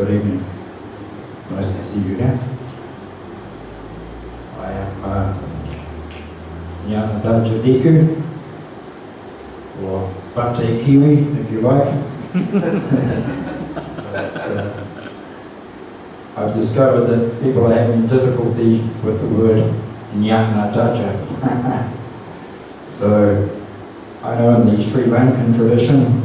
Good evening. Nice to see you here. I am Dadah Diku, or Bante Kiwi, if you like. I've discovered that people are having difficulty with the word Dadah. So, I know in the Sri Lankan tradition,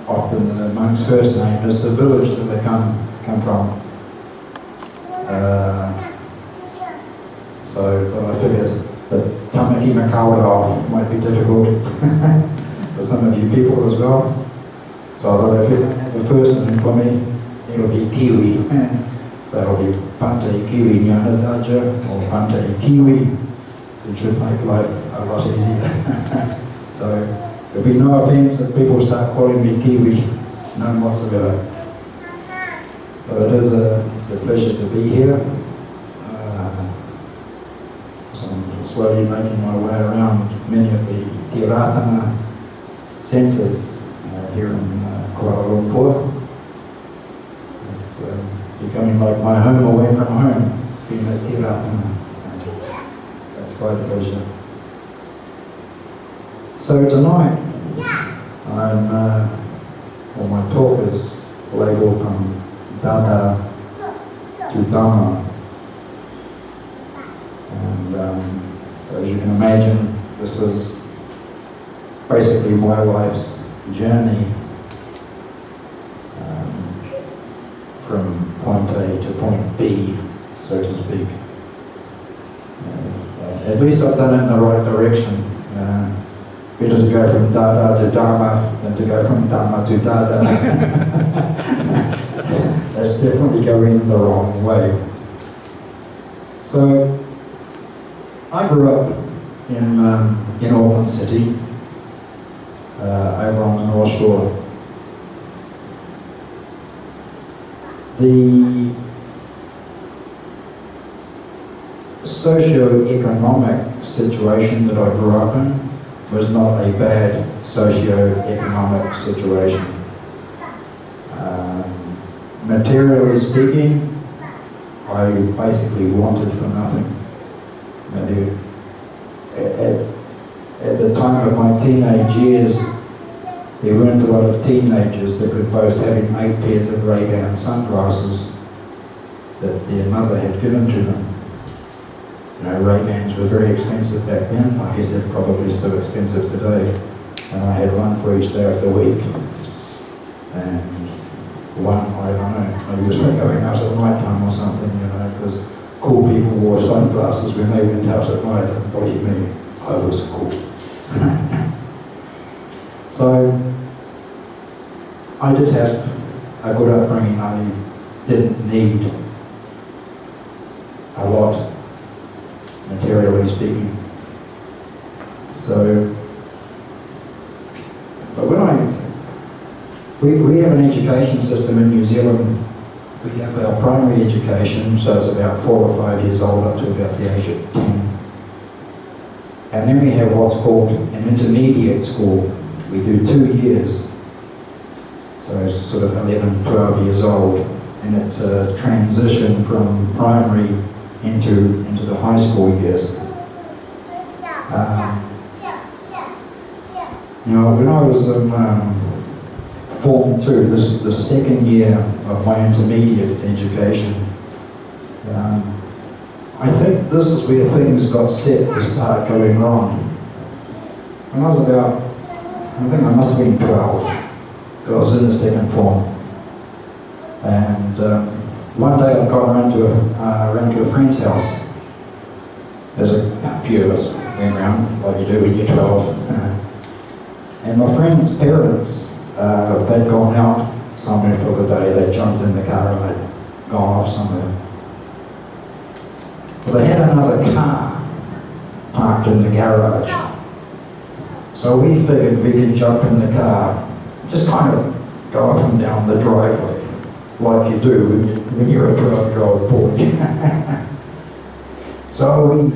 often the monk's first name is the village that they come from. But I figured that Tamaki Makaurau might be difficult for some of you people as well. So I thought if you have a first name for me, it'll be Kiwi. That'll be Bante Kiwi Nyana Dadah or Bante Kiwi, which should make life a lot easier. So there'll be no offence if people start calling me Kiwi, none whatsoever. So it's a pleasure to be here. So I'm slowly making my way around many of the Ti-Ratana centres here in Kuala Lumpur. It's becoming like my home away from home, being at Ti-Ratana. So it's quite a pleasure. So tonight, my talk is labelled from Dadah to Dhamma. And so as you can imagine, this is basically my life's journey from point A to point B, so to speak. At least I've done it in the right direction. Better to go from Dadah to Dhamma than to go from Dhamma to Dadah. That's definitely going the wrong way. So, I grew up in Auckland City, over on the North Shore. The socio-economic situation that I grew up in was not a bad socio-economic situation. Materially speaking, I basically wanted for nothing. At the time of my teenage years, there weren't a lot of teenagers that could boast having 8 pairs of Ray-Ban sunglasses that their mother had given to them. Ray-Bans were very expensive back then. I guess they're probably still expensive today. And I had one for each day of the week. And one, I don't know, maybe it was for going out at night time or something, because cool people wore sunglasses when they went out at night, and believe me, I was cool. So, I did have a good upbringing. I didn't need a lot, materially speaking. So, but we have an education system in New Zealand. We have our primary education, so it's about 4 or 5 years old up to about the age of 10. And then we have what's called an intermediate school. We do 2 years. So it's sort of 11, 12 years old. And it's a transition from primary into the high school years. When I was in Form 2, this is the second year of my intermediate education. I think this is where things got set to start going wrong. When I was about, I think I must have been 12, but I was in the second form. And one day I'd gone around to a friend's house. There's a few of us went around, like you do when you're 12. And my friend's parents, they'd gone out somewhere for the day. They jumped in the car and they'd gone off somewhere. But they had another car parked in the garage. So we figured we could jump in the car, just kind of go up and down the driveway, like you do when you're a 12-year-old boy. So we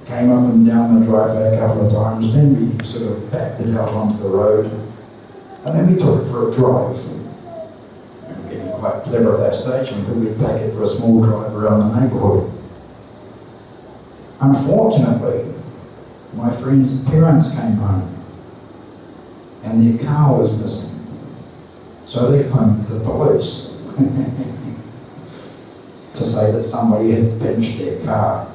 came up and down the driveway a couple of times, then we sort of backed it out onto the road, and then we took it for a drive. quite clever at that stage, and we thought we'd take it for a small drive around the neighbourhood. Unfortunately, my friend's parents came home and their car was missing. So they phoned the police to say that somebody had pinched their car.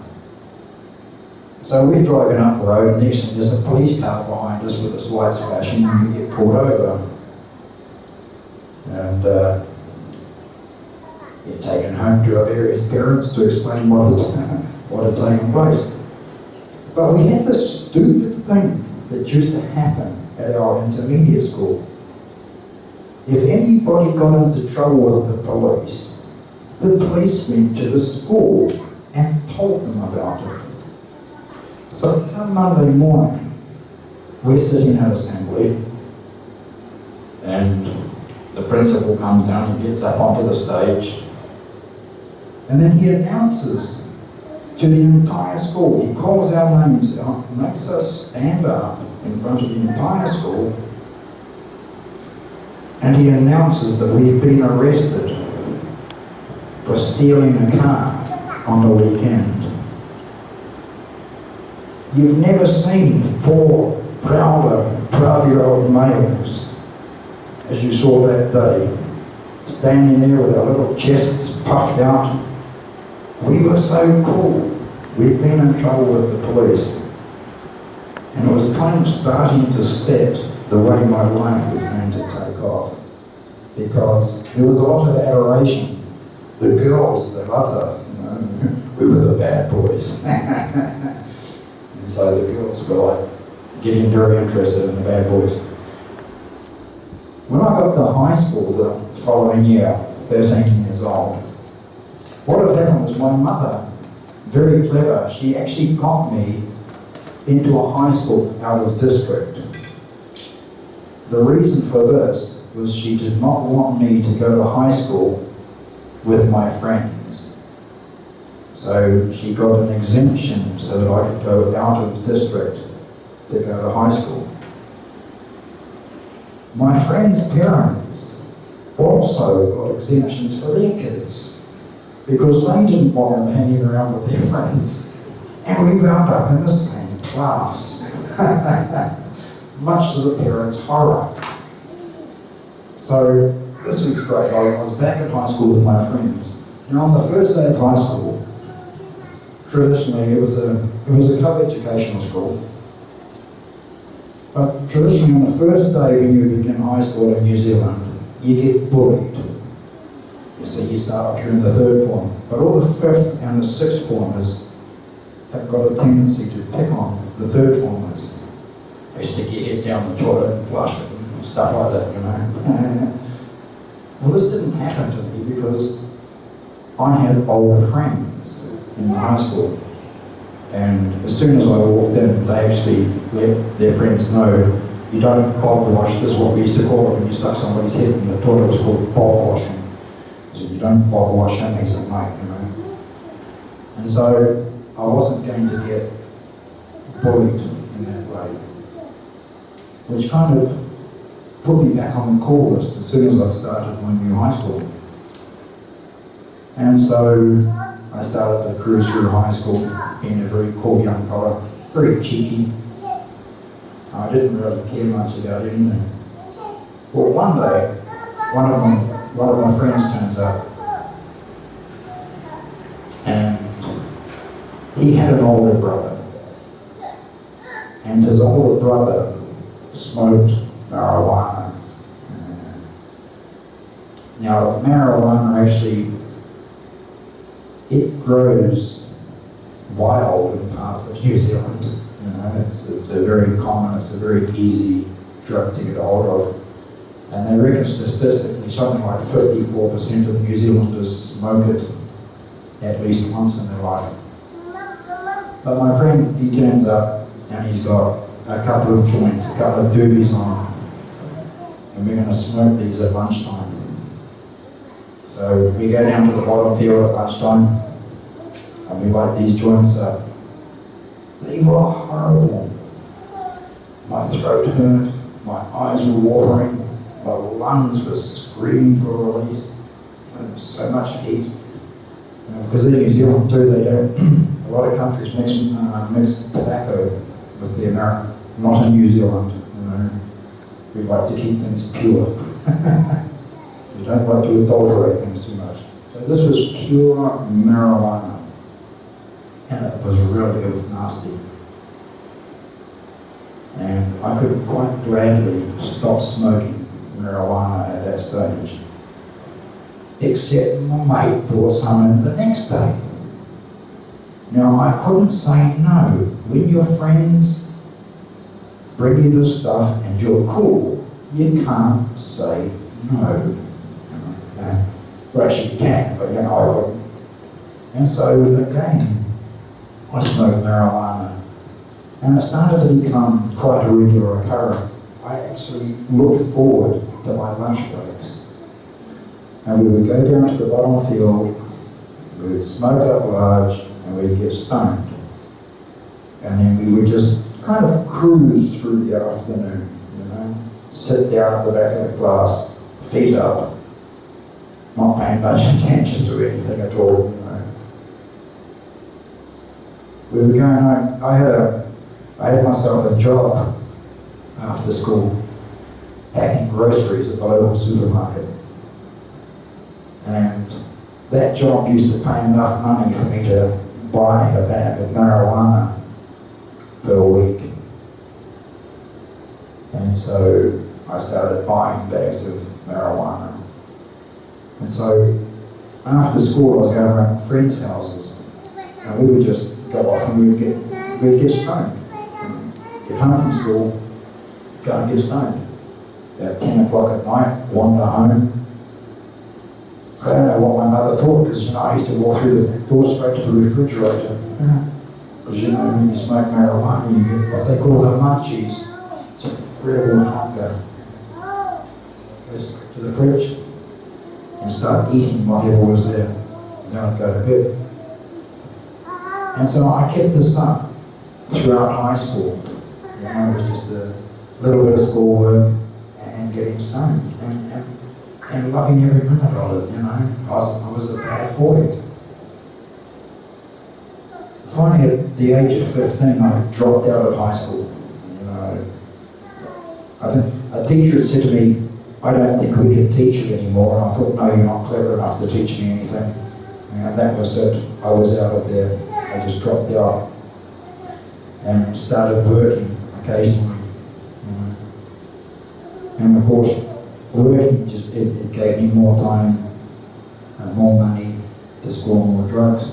So we're driving up the road, and next thing there's a police car behind us with its lights flashing, and we get pulled over. And get taken home to our various parents to explain what had taken place. But we had this stupid thing that used to happen at our intermediate school. If anybody got into trouble with the police went to the school and told them about it. So one Monday morning, we're sitting at assembly, and the principal comes down, he gets up onto the stage, and then he announces to the entire school, he calls our names out, makes us stand up in front of the entire school, and he announces that we've been arrested for stealing a car on the weekend. You've never seen 4 prouder 12-year-old males, as you saw that day, standing there with our little chests puffed out. We were so cool. We'd been in trouble with the police. And it was kind of starting to set the way my life was going to take off. Because there was a lot of adoration. The girls, they loved us. You know? We were the bad boys. And so the girls were like getting very interested in the bad boys. When I got to high school the following year, 13 years old, what had happened was my mother, very clever, she actually got me into a high school out of district. The reason for this was she did not want me to go to high school with my friends. So she got an exemption so that I could go out of district to go to high school. My friends' parents also got exemptions for their kids because they didn't want them hanging around with their friends. And we wound up in the same class, much to the parents' horror. So this was great. I was back at high school with my friends. Now on the first day of high school, traditionally it was a co-educational school. But traditionally on the first day when you begin high school in New Zealand, you get bullied. You see, you start off here in the 3rd form. But all the 5th and the 6th formers have got a tendency to pick on the 3rd formers. They stick your head down the toilet and flush it and stuff like that, you know. Well, this didn't happen to me because I had older friends in high school. And as soon as I walked in, they actually let their friends know, you don't bog wash. This is what we used to call it when you stuck somebody's head in the toilet. It was called bog washing. So you don't bog wash him, he's a mate, you know. And so I wasn't going to get bullied in that way, which kind of put me back on the call list as soon as I started my new high school. And so I started to cruise through high school, being a very cool young fella, very cheeky. I didn't really care much about anything. Well, one day, one of my friends turns up, and he had an older brother, and his older brother smoked marijuana. Now, marijuana actually, it grows wild in parts of New Zealand. You know, it's a very common, it's a very easy drug to get hold of. And they reckon statistically something like 54% of New Zealanders smoke it at least once in their life. But my friend, he turns up and he's got a couple of joints, a couple of doobies on him. And we're going to smoke these at lunchtime. So we go down to the bottom there at lunchtime and we light these joints up. They were horrible. My throat hurt, my eyes were watering, my lungs were screaming for release. so much heat. Because in New Zealand too, they don't, a lot of countries mix tobacco with the American, not in New Zealand, we like to keep things pure. We don't like to adulterate things too much. So this was pure marijuana, and it was nasty. And I could quite gladly stop smoking marijuana at that stage, except my mate brought some in the next day. Now I couldn't say no. When your friends bring you this stuff and you're cool, you can't say no. Well, actually you can, but I wouldn't. And so again, I smoked marijuana, and it started to become quite a regular occurrence. I actually looked forward to my lunch breaks. And we would go down to the bottom field, we would smoke up large, and we'd get stoned. And then we would just kind of cruise through the afternoon, sit down at the back of the class, feet up, not paying much attention to anything at all, We were going home. I had myself a job after school, packing groceries at the local supermarket. And that job used to pay enough money for me to buy a bag of marijuana per week. And so I started buying bags of marijuana. And so after school I was going around friends' houses, and we would just go off and we'd get stoned. Get home from school, go and get stoned. About 10 o'clock at night, wander home. I don't know what my mother thought, because I used to walk through the door straight to the refrigerator. Because when you smoke marijuana, you get what they call the munchies. It's a incredible hunger. Go straight to the fridge and start eating whatever was there. Then I'd go to bed. And so I kept this up throughout high school. It was just a little bit of schoolwork and getting stoned and loving every minute of it, I was a bad boy. Finally, at the age of 15, I dropped out of high school. I think a teacher had said to me, "I don't think we can teach you anymore." And I thought, "No, you're not clever enough to teach me anything." And that was it. I was out of there. I just dropped out and started working occasionally. And of course, working just it gave me more time, more money to score more drugs.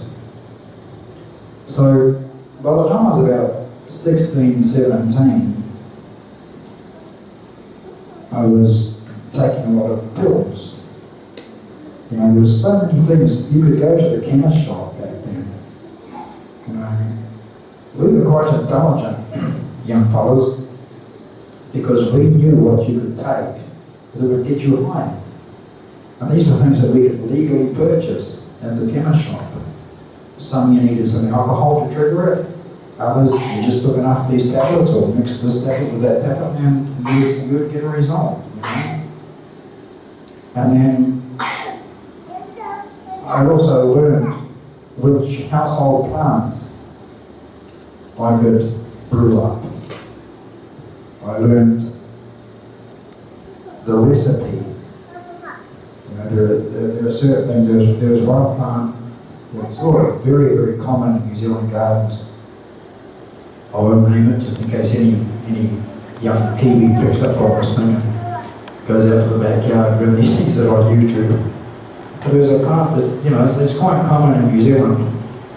So by the time I was about 16, 17, I was taking a lot of pills. There were so many things. You could go to the chemist shop back then. We were quite intelligent young fellows, because we knew what you could take that would get you high. And these were things that we could legally purchase at the chemist shop. Some you needed some alcohol to trigger it. Others, you just took enough of these tablets or mixed this tablet with that tablet and you would get a result. And then I also learned which household plants I could brew up. I learned the recipe. There are certain things. There was one plant that's very, very common in New Zealand gardens. I won't name it just in case any young Kiwi picks up what this thing and goes out to the backyard and these things that are on YouTube. But there's a plant that it's quite common in New Zealand,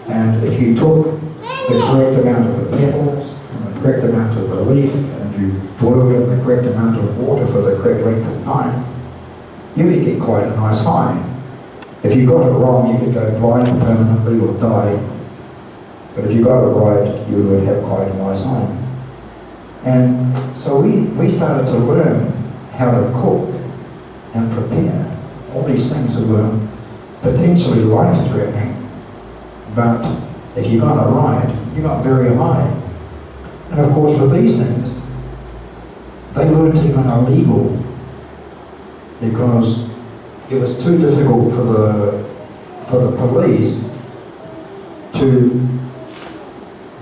and if you took the correct amount of the petals and the correct amount of the leaf, and you boiled it the correct amount of water for the correct length of time, you could get quite a nice high. If you got it wrong, you could go blind permanently or die. But if you got it right, you would have quite a nice high. And so we started to learn how to cook and prepare all these things that were potentially life-threatening. But if you got it right, you got very high. And of course with these things, they weren't even illegal, because it was too difficult for the police to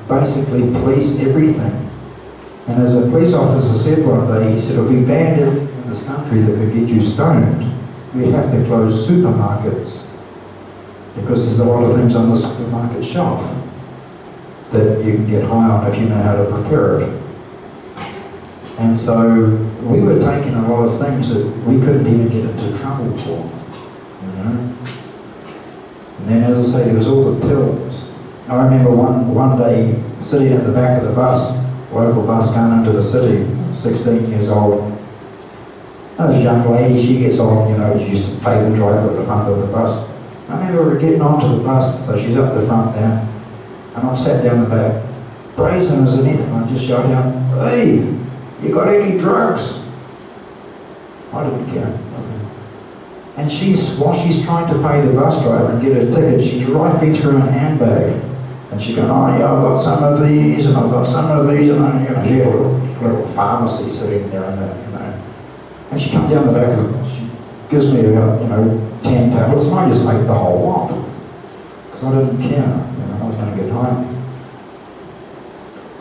basically police everything. And as a police officer said one day, he said, if we banned everything in this country that could get you stoned, we'd have to close supermarkets, because there's a lot of things on the supermarket shelf that you can get high on if you know how to prepare it. And so we were taking a lot of things that we couldn't even get into trouble for, you know. And then, as I say, there was all the pills. I remember one day sitting at the back of the bus, local bus going into the city, 16 years old. This young lady, she gets on, you know, she used to pay the driver at the front of the bus. I remember her getting onto the bus, so she's up the front there, and I'm sat down the back, brazen as anything. I just shout out, "Hey, you got any drugs?" I didn't care. And while she's trying to pay the bus driver and get her ticket, she's rifling through her handbag. And she's going, "Oh yeah, I've got some of these, and I've got some of these," and she had a little pharmacy sitting there in there, you know. And she comes down the back of it, she gives me about, 10 tablets, and I just ate the whole lot. Because I didn't care, I was going to get home.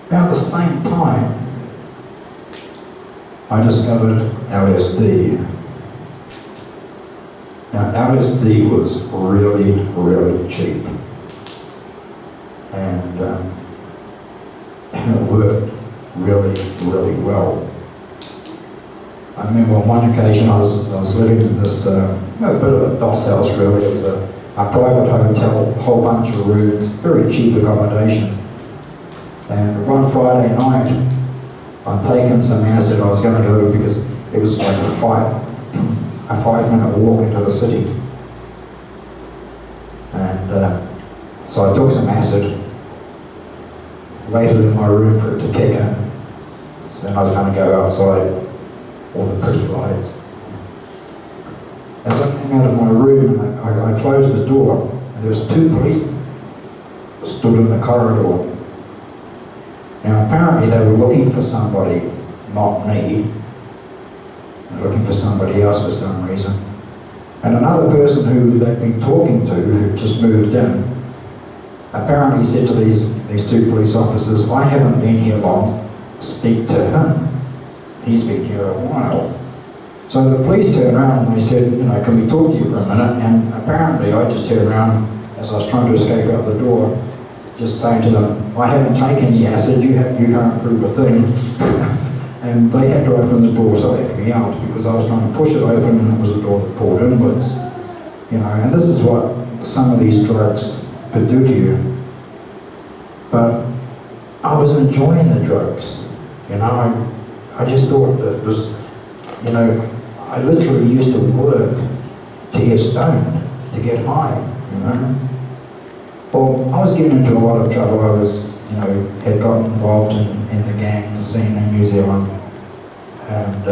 About the same time, I discovered LSD. Now, LSD was really, really cheap. And it worked really, really well. I remember on one occasion I was living in this, a bit of a DOS house really. It was a private hotel, a whole bunch of rooms, very cheap accommodation. And one Friday night, I'd taken some acid. I was going to go because it was like a 5-minute walk into the city. And so I took some acid, waited in my room for it to kick in. So then I was going to go outside, all the pretty lights. As I came out of my room, I closed the door, and there was 2 policemen stood in the corridor. Now apparently they were looking for somebody, not me. They were looking for somebody else for some reason. And another person who they'd been talking to, who just moved in, apparently said to these 2 police officers, "I haven't been here long, speak to him. He's been here a while." So the police turned around and they said, "Can we talk to you for a minute?" And apparently I just turned around as I was trying to escape out the door, just saying to them, "I haven't taken any acid, you can't prove a thing." And they had to open the door so they let me out, because I was trying to push it open and it was a door that pulled inwards. And this is what some of these drugs could do to you. But I was enjoying the drugs. I just thought that it was, I literally used to work to get stoned, to get high, Well, I was getting into a lot of trouble. I was, had gotten involved in the gang scene in New Zealand. And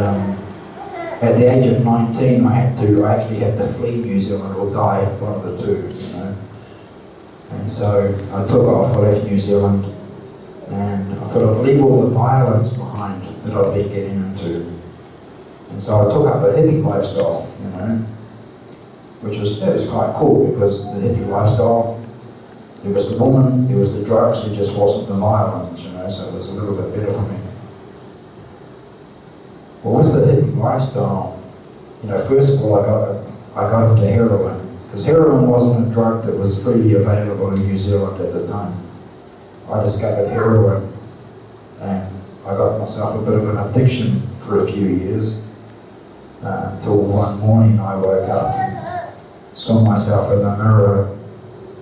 at the age of 19, I actually had to flee New Zealand or die, one of the two, And so I took off, I left New Zealand, and I thought I'd leave all the violence behind that I'd been getting into. And so I took up a hippie lifestyle, which was quite cool, because the hippie lifestyle, there was the woman, there was the drugs, there just wasn't the violence, so it was a little bit better for me. Well, with the hippie lifestyle, first of all I got into heroin, because heroin wasn't a drug that was freely available in New Zealand at the time. I discovered heroin, and I got myself a bit of an addiction for a few years, until one morning I woke up and saw myself in the mirror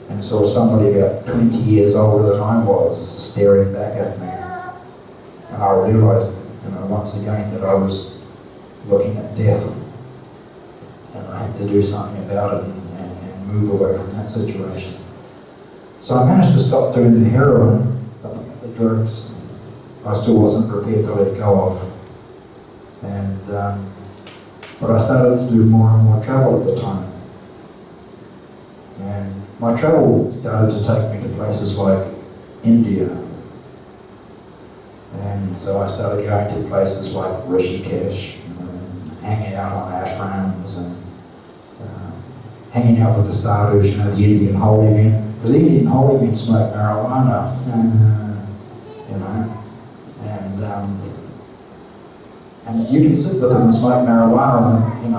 and saw somebody about 20 years older than I was staring back at me. And I realised, once again, that I was looking at death, and I had to do something about it and move away from that situation. So I managed to stop doing the heroin, but the drugs I still wasn't prepared to let go of. And but I started to do more and more travel at the time. And my travel started to take me to places like India. And so I started going to places like Rishikesh, hanging out on ashrams and hanging out with the sadhus, the Indian holy men, because the Indian holy men smoke marijuana, and you can sit with them and smoke marijuana, and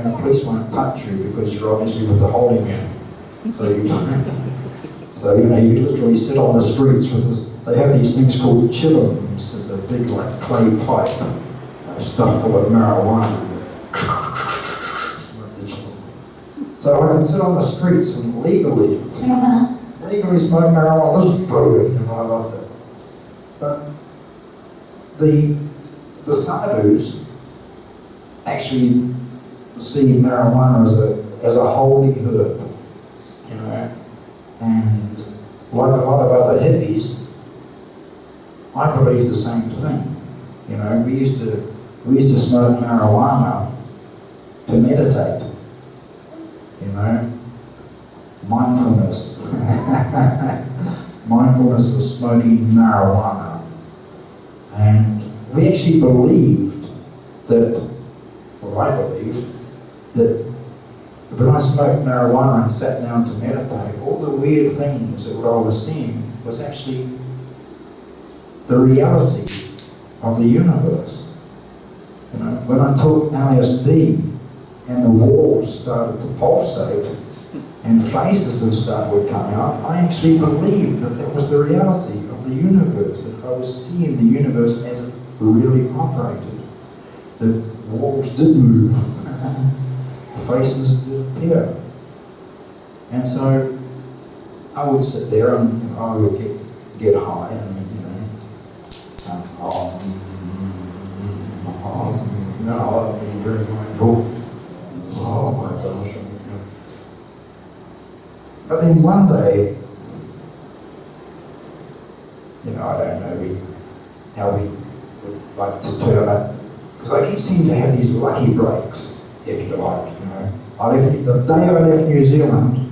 the police won't touch you because you're obviously with the holy men. So you literally sit on the streets with this. They have these things called chillums. It's a big clay pipe, stuffed full of marijuana. So I can sit on the streets and legally smoke marijuana. This was brilliant, I loved it. But the sadhus actually see marijuana as a holy herb, and like a lot of other hippies, I believe the same thing. We used to smoke marijuana to meditate. Mindfulness. Mindfulness of smoking marijuana. And we actually believed that, or I believed, that when I smoked marijuana and sat down to meditate, all the weird things that I was seeing was actually the reality of the universe. When I took LSD and the walls started to pulsate and faces and stuff would come out, I actually believed that was the reality of the universe, that I was seeing the universe as it really operated. The walls did move, the faces did appear. And so I would sit there and I would get high and I'd be very mindful. Oh my gosh. But then one day, I don't know how we would like to turn it, because I keep seeming to have these lucky breaks, if you like. The day I left New Zealand,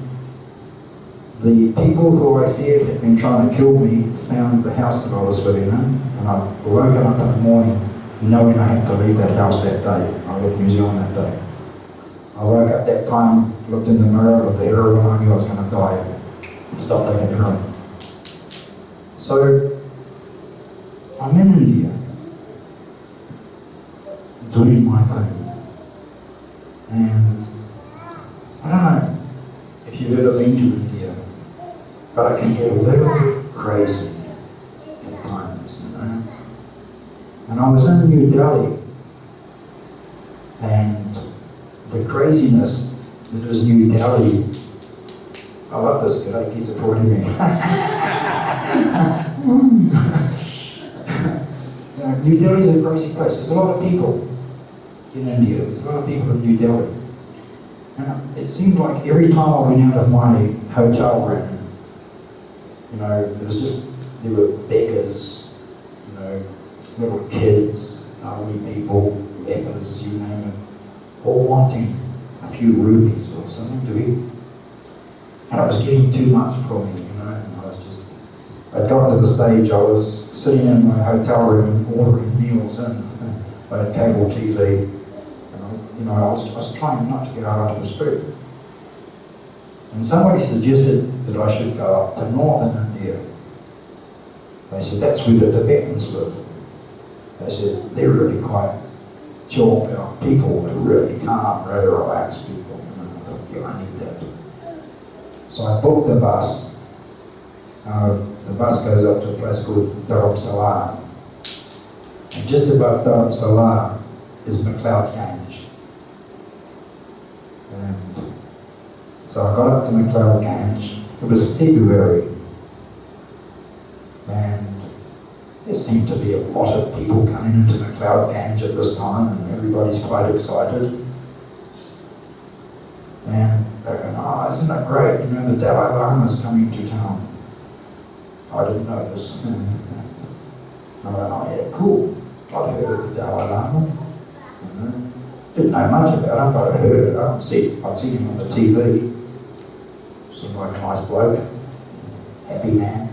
the people who I feared had been trying to kill me found the house that I was living in, and I woke up in the morning knowing I had to leave that house that day. I left New Zealand that day. I woke up that time, looked in the mirror, looked at the heroin, I knew I was going to die. I stopped taking the heroin. So, I'm in India, doing my thing. And I don't know if you've ever been to India, but I can get a little bit crazy at times, And I was in New Delhi, and the craziness that is New Delhi. I love this guy, he's supporting me. New Delhi's a crazy place. There's a lot of people in India. There's a lot of people in New Delhi. And it seemed like every time I went out of my hotel room, there were beggars, little kids, elderly people, lepers, you name it, all wanting a few rupees or something to eat. And it was getting too much for me, and I'd gotten to the stage, I was sitting in my hotel room and ordering meals in. I had cable TV, and I was trying not to go out onto the street. And somebody suggested that I should go up to northern India. They said, that's where the Tibetans live. They said, they're really quite chill people, they're really calm, really relaxed people. I thought, yeah, I need that. So I booked a bus. The bus goes up to a place called Dharamsala. And just above Dharamsala is McLeod Ganj. And so I got up to McLeod Ganj. It was February. And there seemed to be a lot of people coming into McLeod Ganj at this time, and everybody's quite excited. And they're going, oh, isn't that great? The Dalai Lama's coming to town. I didn't know this. I went, oh yeah, cool. I'd heard of the Dalai Lama. Didn't know much about him, but I heard it. I'd seen him on the TV. Seemed like a nice bloke. Happy man.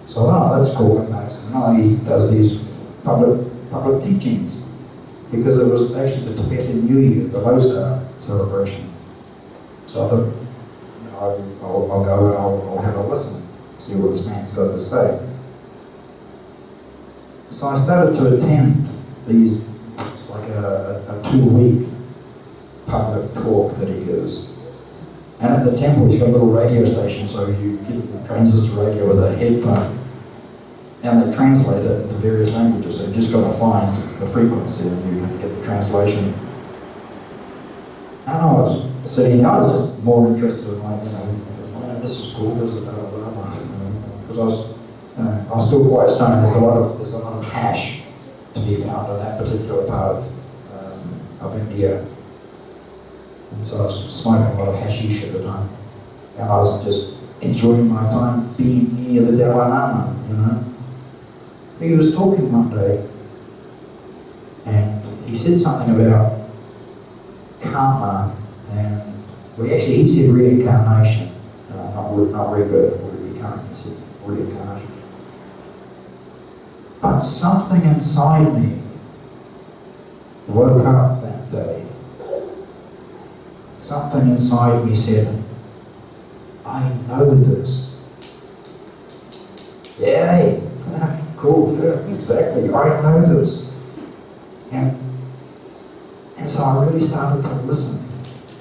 So, that's cool. And he does these public teachings. because it was actually the Tibetan New Year, the Losar celebration. So I thought, you know, I'll go and I'll have a listen, see what this man's got to say. So I started to attend these, it's like a 2-week public talk that he gives. And at the temple, he's got a little radio station, so you get a transistor radio with a headphone, and they translate it into various languages. So you just got to find the frequency, and you can get the translation. And I was sitting there, I was just more interested in, like, you know, this is cool, this is because I was still quite stoned. There's a lot of hash to be found in that particular part of India. And so I was smoking a lot of hashish at the time. And I was just enjoying my time being near the Dalai Lama, you know. He was talking one day, and he said something about karma, and he said reincarnation, not rebirth or rebecoming, he said reincarnation. But something inside me woke up that day. Something inside me said, I know this. Yeah, cool, yeah, exactly, I know this. And so I really started to listen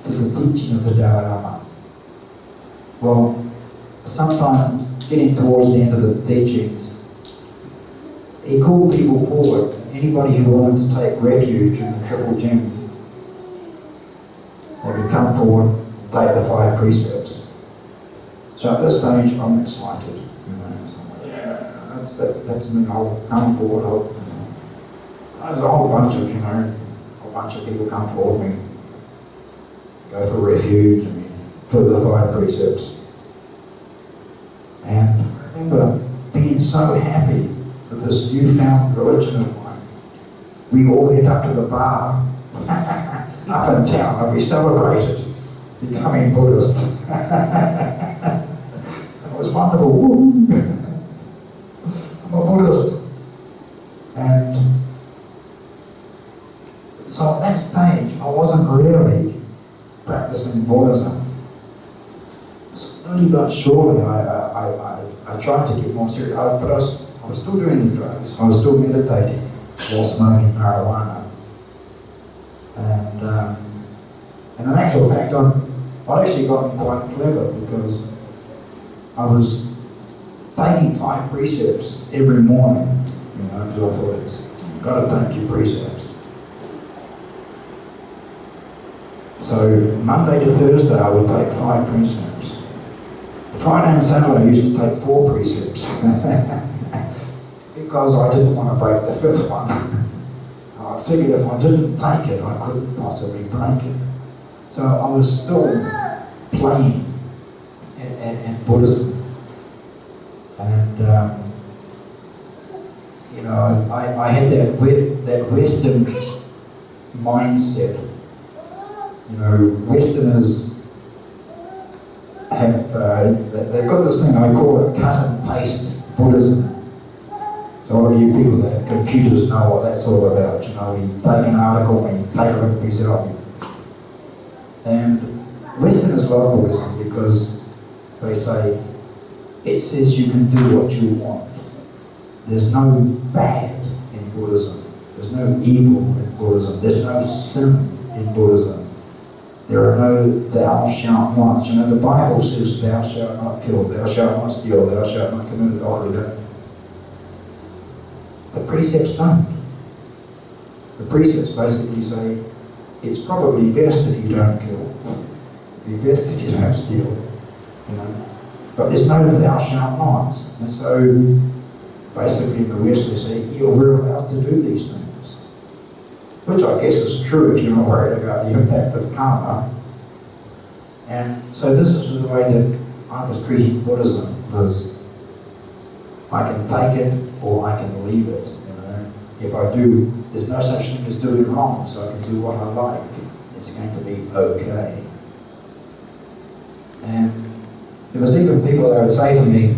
to the teaching of the Dalai Lama. Well, sometime getting towards the end of the teachings, he called people forward, anybody who wanted to take refuge in the Triple Gem. They could come forward, take the 5 precepts. So at this stage, I'm excited. You know, so yeah, that's me. I'll come forward. There's a whole bunch of people come forward. Me go for refuge. For the 5 precepts. And I remember being so happy with this newfound religion of mine. We all went up to the bar up in town, and we celebrated becoming Buddhists. It was wonderful. Woo. I'm a Buddhist. And so at that stage, I wasn't really practicing Buddhism. Slowly but surely, I tried to get more serious, but I was still doing the drugs. I was still meditating while smoking marijuana. And in actual fact, I'd actually gotten quite clever because I was taking 5 precepts every morning, you know, because I thought you've got to take your precepts. So Monday to Thursday, I would take 5 precepts. Friday and Saturday, I used to take 4 precepts because I didn't want to break the 5th one. I figured if I didn't take it, I couldn't possibly break it. So I was still playing in Buddhism. And, you know, I had that Western mindset. You know, Westerners have, they've got this thing, I call it cut and paste Buddhism. So all of you people that have computers know what that's all about. You know, we take an article, we take a piece out. And Westerners love Buddhism because they say, it says you can do what you want. There's no bad in Buddhism. There's no evil in Buddhism. There's no sin in Buddhism. There are no thou shalt not. You know, the Bible says thou shalt not kill, thou shalt not steal, thou shalt not commit adultery. The precepts don't. The precepts basically say, it's probably best if you don't kill. It'd be best if you don't steal. You know? But there's no thou shalt nots. And so basically in the West they say, we're allowed to do these things. Which I guess is true if you're not worried about the impact of karma. And so this is the way that I was treating Buddhism, was I can take it or I can leave it, you know. If I do, there's no such thing as doing wrong, so I can do what I like. It's going to be okay. And there was even people that would say to me,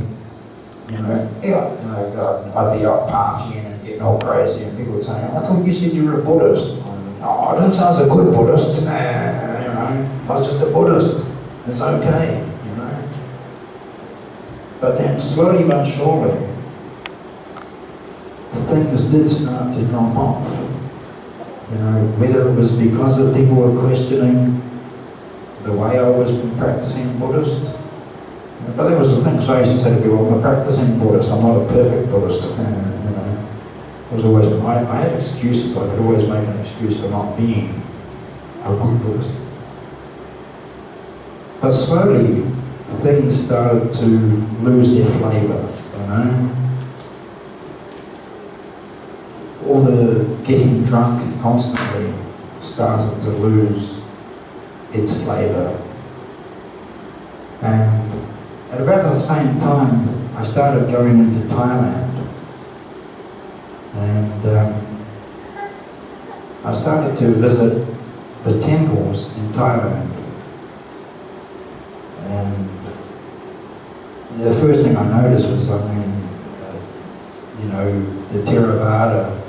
you know, I'd be out partying and getting all crazy, and people would say, I thought you said you were a Buddhist. I didn't say I was a good Buddhist, you know, I was just a Buddhist. It's okay, you know. But then slowly but surely, the things did start to drop off. You know, whether it was because of people were questioning the way I was practicing Buddhist. But that was the thing, so I used to say to people, I'm a practicing Buddhist, I'm not a perfect Buddhist. You know, it was always, I had excuses, I could always make an excuse for not being a good Buddhist. But slowly, things started to lose their flavour, you know. All the getting drunk constantly started to lose its flavour. And at about the same time, I started going into Thailand. And I started to visit the temples in Thailand. And the first thing I noticed was, you know, the Theravada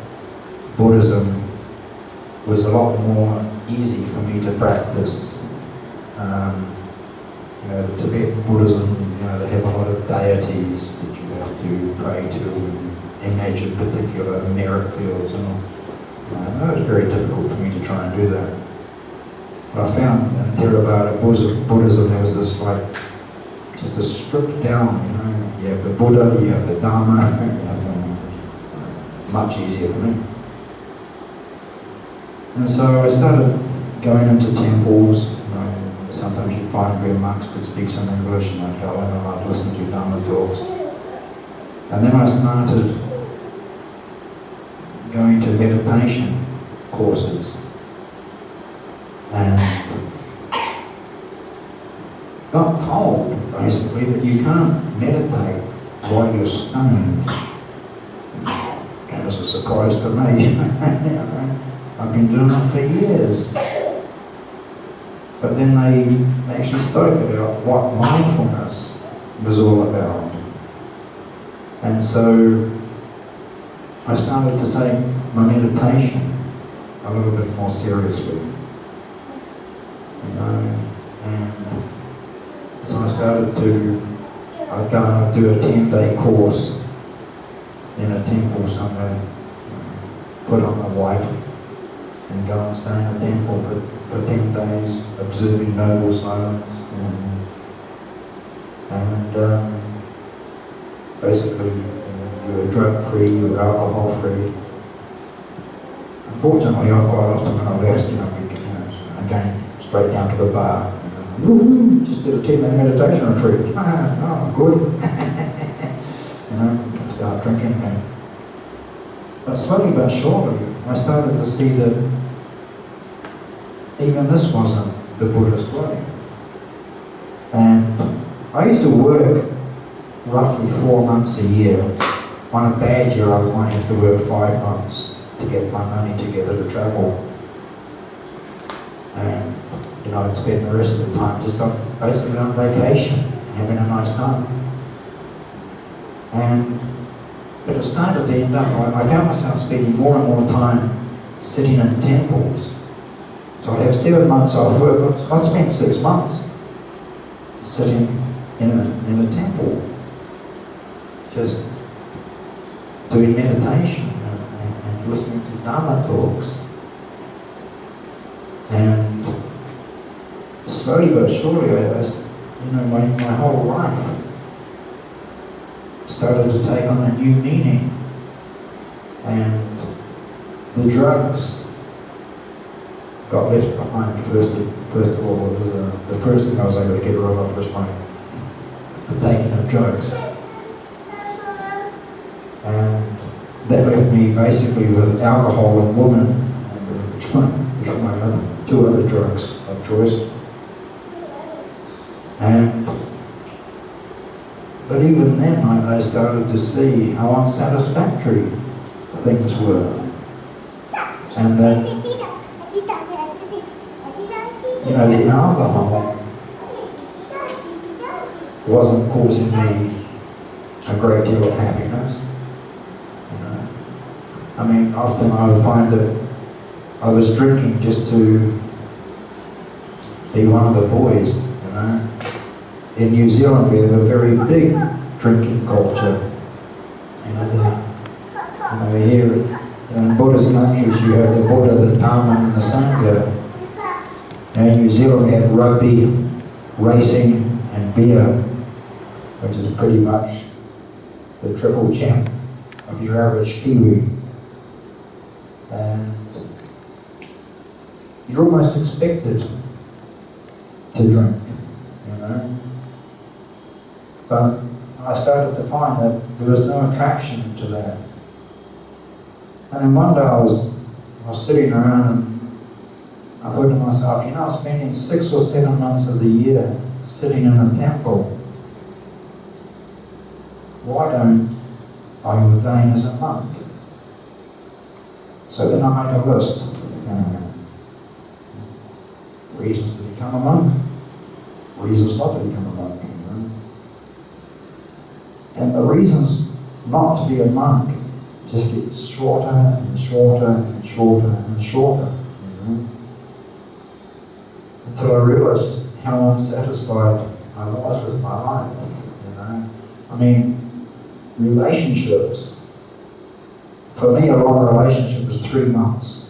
Buddhism was a lot more easy for me to practice. You know, the Tibetan Buddhism, you know, they have a lot of deities that you have to pray to and imagine particular merit fields and all. It was very difficult for me to try and do that. But I found in Theravada Buddhism there was this like, just a stripped down, you know, you have the Buddha, you have the Dhamma, you have, much easier for me. And so I started going into temples. You know, sometimes you'd find where monks could speak some English, and I'd go in and I'd listen to Dhamma talks. And then I started going to meditation courses. And got told, basically, that you can't meditate while you're stoned. That was a surprise to me. You know, I've been doing it for years. But then they actually spoke about what mindfulness was all about. And so I started to take my meditation a little bit more seriously. You know, and so I started to, I'd go and I'd do a 10-day course in a temple somewhere, put on the white, and go and stay in a temple for 10 days, observing noble silence. And basically, you were drug-free, you were alcohol-free. Unfortunately, I quite often when I left, you know, I came straight down to the bar. Just did a 10-day meditation retreat. Oh, good. You know, start drinking again. But slowly but surely, I started to see that even this wasn't the Buddhist way. And I used to work roughly 4 months a year. On a bad year, I might have to work 5 months to get my money together to travel. And, you know, I'd spend the rest of the time just basically on vacation, having a nice time. But it started to end up, I found myself spending more and more time sitting in temples. So I'd have 7 months off work. I'd spend 6 months sitting in a temple, just doing meditation and listening to Dhamma talks. And slowly but surely, you know, my whole life started to take on a new meaning. And the drugs got left behind. First of all, it was the first thing I was able to get rid of was the taking of drugs. And that left me basically with alcohol and women, which were my two other drugs of choice. But even then, I started to see how unsatisfactory things were. And that, you know, the alcohol wasn't causing me a great deal of happiness. You know, I mean, often I would find that I was drinking just to be one of the boys, you know. In New Zealand we have a very big drinking culture. Here in Buddhist countries you have the Buddha, the Dhamma and the Sangha. Now in New Zealand we have rugby, racing and beer, which is pretty much the triple champ of your average Kiwi. And you're almost expected to drink, you know. But I started to find that there was no attraction to that. And then one day I was sitting around and I thought to myself, you know, I'm spending 6 or 7 months of the year sitting in a temple. Why don't I ordain as a monk? So then I made a list. Reasons to become a monk, reasons not to become a monk. You know? And the reasons not to be a monk just get shorter and shorter and shorter and shorter. You know? Until I realised just how unsatisfied I was with my life. You know? I mean, relationships. For me, a long relationship was 3 months.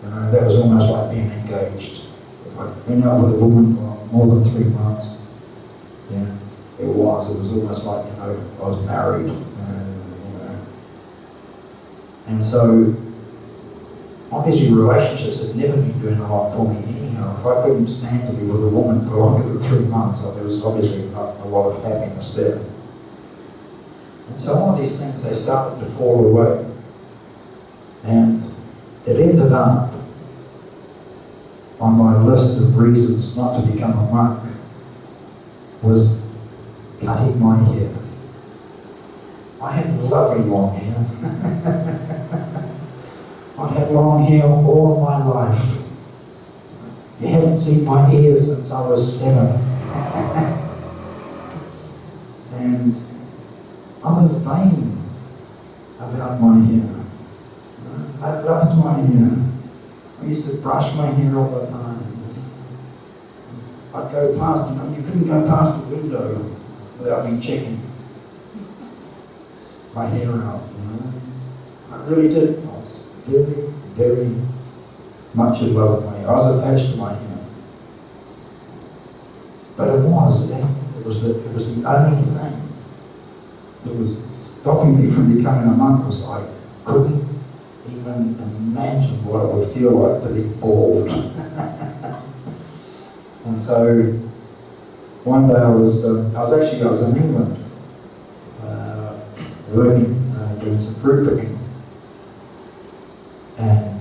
You know, that was almost like being engaged. I'd been out with a woman for more than 3 months. Yeah, it was almost like, you know, I was married, you know. And so, obviously relationships had never been doing a lot for me anyhow. If I couldn't stand to be with a woman for longer than 3 months, there was obviously not a lot of happiness there. And so all of these things, they started to fall away. And it ended up on my list of reasons not to become a monk was cutting my hair. I had lovely long hair. I've had long hair all my life. You haven't seen my ears since I was 7. And I was vain about my hair. I loved my hair. I used to brush my hair all the time. I'd go past, you know, you couldn't go past the window without me checking my hair out, you know. I really did. I was very, very much in love with my hair. I was attached to my hair. But it was the only thing that was stopping me from becoming a monk. Was I couldn't even imagine what it would feel like to be bald. And so one day I was in England working, doing some fruit picking, and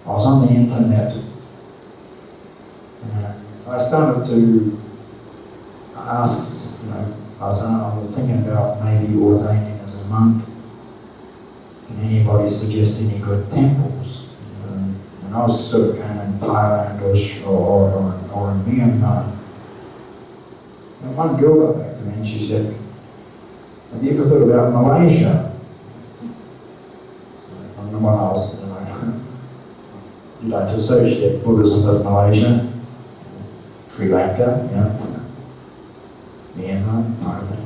I was on the internet and I started to ask, you know, I was thinking about maybe ordaining as a monk. Can anybody suggest any good temples? And I was sort of going in Thailand or in Myanmar. And one girl got back to me and she said, have you ever thought about Malaysia? And no one else, you know. You don't associate Buddhism with Malaysia. Sri Lanka, yeah. Myanmar, Thailand,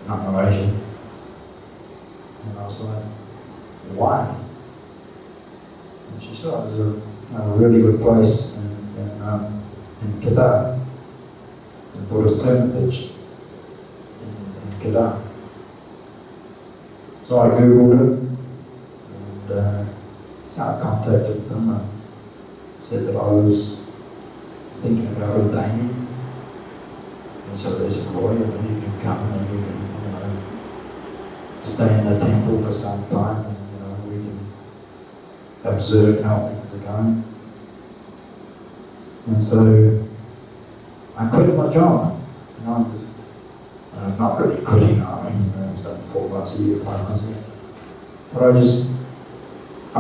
not Malaysia. And I was like, why? And she said, there's a really good place in Dadah, the Buddhist hermitage in Dadah. So I googled it, and I contacted them and said that I was thinking about ordaining. And so they said, well, you know, you can come and you can, you know, stay in the temple for some time, and you know, we can observe how things are going. And so I quit my job. You know, I'm just not really quitting, I mean, you know, it was like 4 months a year, 5 months a year. But I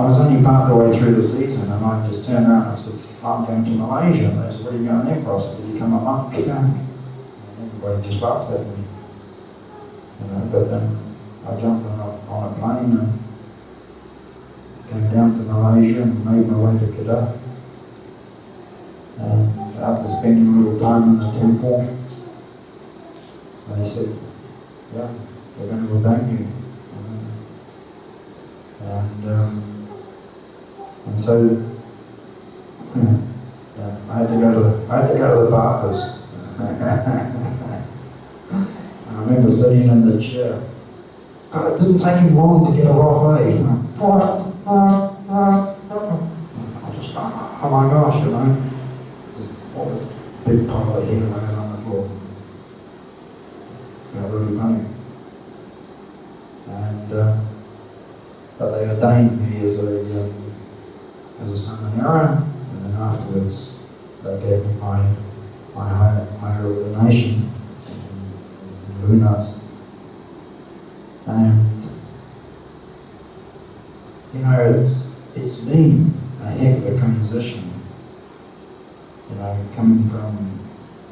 was only part of the way through the season, and I just turned around and I said, I'm going to Malaysia. And they said, what are you going there for? I said, to become a monk. And everybody just laughed at me. You know, but then I jumped on a plane and came down to Malaysia. Malaysia and made my way to Dadah. And after spending a little time in the temple, they said, yeah, we're going to ordain you. And so I had to go to the barbers. I remember sitting in the chair. God, it didn't take him long to get it off, eh? I just, oh my gosh, just all this big pile of hair laying on the floor. Got really funny. And but they ordained me as a seminarian, and then afterwards they gave me my higher ordination in Lunas. And it's been a heck of a transition. Coming from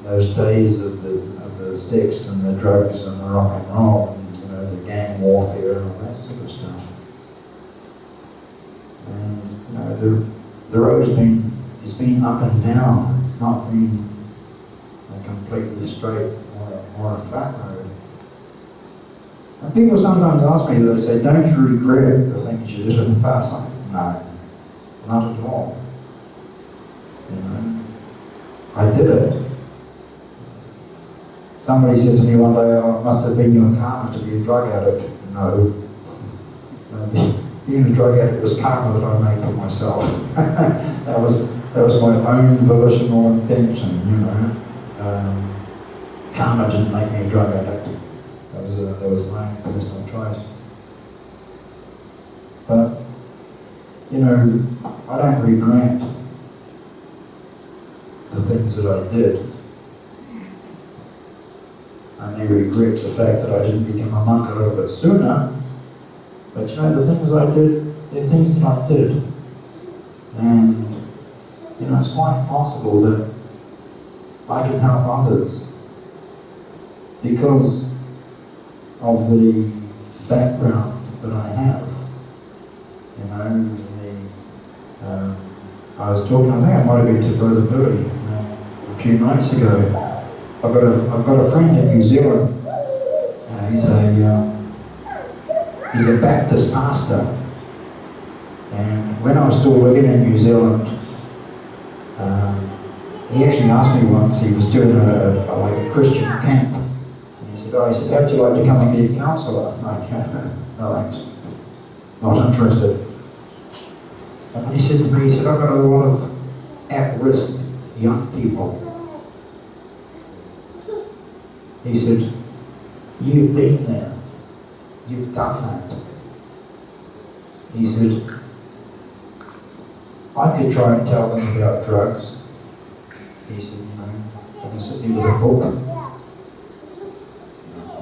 those days of the sex and the drugs and the rock and roll, and the gang warfare and all that sort of stuff. And the road's been up and down. It's not been a completely straight or a flat road. And people sometimes ask me, they say, don't you regret the things you did in the past? Like, no, not at all. I did it. Somebody said to me one day, oh, it must have been your karma to be a drug addict. No. Being a drug addict was karma that I made for myself. that was my own volitional intention, Karma didn't make me a drug addict. That was my own personal choice. But, I don't regret the things that I did. I may regret the fact that I didn't become a monk a little bit sooner, but the things I did, they're things that I did. And, it's quite possible that I can help others because of the background that I have. I was talking, I think I might have been to Brother Billy a few nights ago. I've got a friend in New Zealand. He's a Baptist pastor. And when I was still living in New Zealand, he actually asked me once, he was doing a Christian camp. And he said, how'd you like to come and be a counsellor? I'm like, no thanks, not interested. And when he said to me, I've got a lot of at-risk young people. He said, you've been there, you've done that. He said, I could try and tell them about drugs. He said, I can sit there with a book.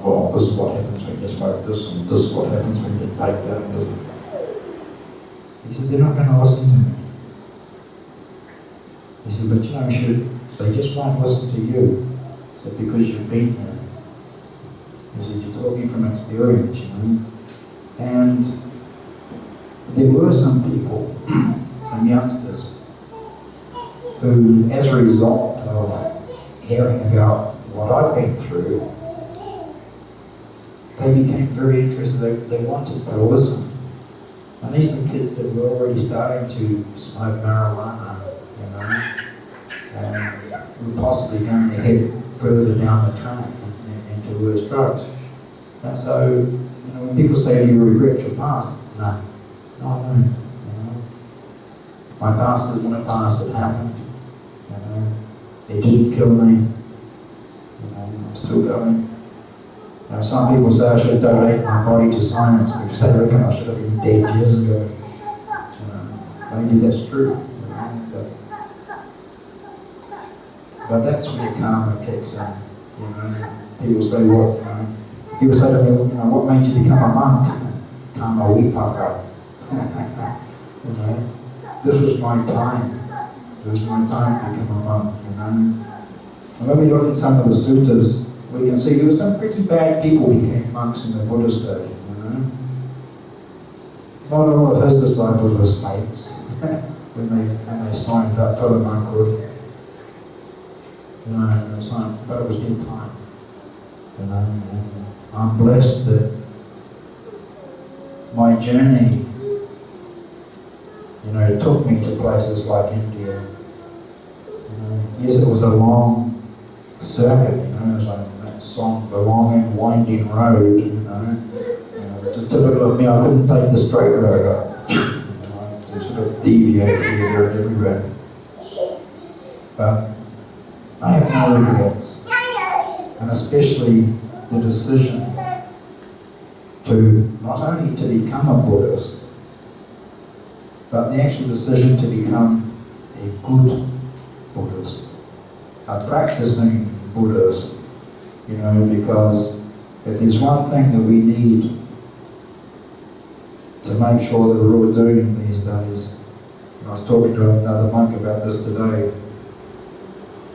Well, this is what happens when you smoke this, and this is what happens when you take that, and this. He said, they're not going to listen to me. He said, but they just won't listen to you. He said, because you've been there. He said, you're talking from experience, And there were some people, some youngsters, who, as a result of hearing about what I'd been through, they became very interested. They wanted to listen. And these were kids that were already starting to smoke marijuana, and were possibly going to head further down the track into worse drugs. And so, when people say, do you regret your past? No, I don't. My past is my past, it happened. It didn't kill me. I'm still going. Some people say I should donate my body to science because they reckon I should have been dead years ago. Maybe that's true. But that's where karma kicks in. People say, people say to me, what made you become a monk? Karma wipaka. This was my time. It was my time to become a monk. And when we look at some of the suttas, we can see there were some pretty bad people who became monks in the Buddha's day. not all of his disciples were saints when they signed up for the monkhood. You know, it's not, but it was their time. You know, and I'm blessed that my journey, you know, took me to places like India. You know, yes, it was a long circuit, you know, as that song, the long and winding road, you know. Just typical of me, I couldn't take the straight road up. You know, I sort of deviate here, there, and everywhere. But I have no regrets, and especially the decision to not only to become a Buddhist, but the actual decision to become a good Buddhist, a practicing Buddhist, you know, because if there's one thing that we need to make sure that we're all doing these days, and I was talking to another monk about this today,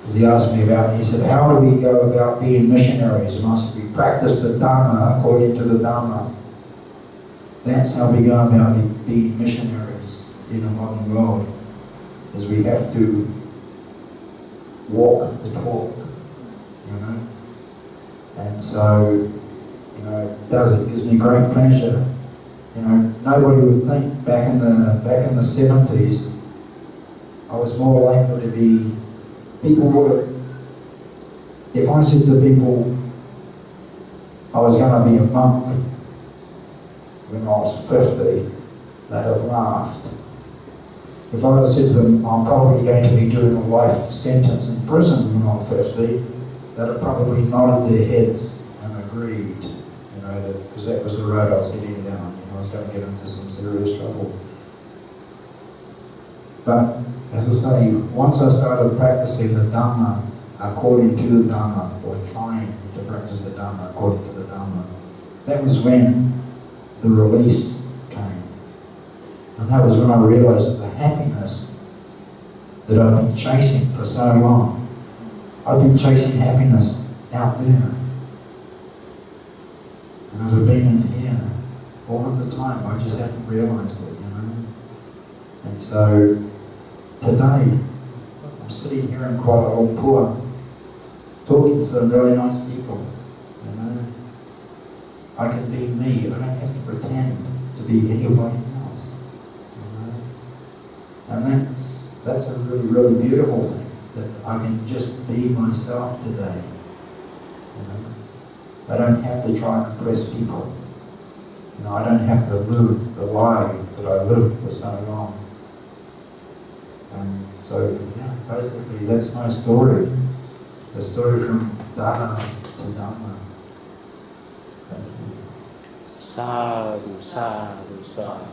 because he asked me about, he said, how do we go about being missionaries? And I said, we practice the Dhamma according to the Dhamma. That's how we go about being missionaries in a modern world, is we have to walk the talk, you know. And so, you know, it gives me great pleasure. You know, nobody would think back in the 70s, I was more likely to be, people would have, if I said to people I was going to be a monk when I was 50, they'd have laughed. If I had said to them, I'm probably going to be doing a life sentence in prison when I'm 50, they'd have probably nodded their heads and agreed, you know, because that was the road I was heading down. You know, I was going to get into some serious trouble. But as I say, once I started practicing the Dhamma according to the Dhamma, or trying to practice the Dhamma according to the Dhamma, that was when the release came. And that was when I realised that the happiness that I've been chasing for so long, I've been chasing happiness out there. And I've been in here all of the time, I just hadn't realised it, you know. And so today, I'm sitting here in Kuala Lumpur, talking to some really nice people, you know. I can be me, I don't have to pretend to be anybody else, you know. And that's a really, really beautiful thing, that I can just be myself today, you know. I don't have to try and impress people. You know, I don't have to live the lie that I lived for so long. And so, yeah, basically that's my story. The story from Dadah to Dhamma. Sadhu, sadhu, sadhu.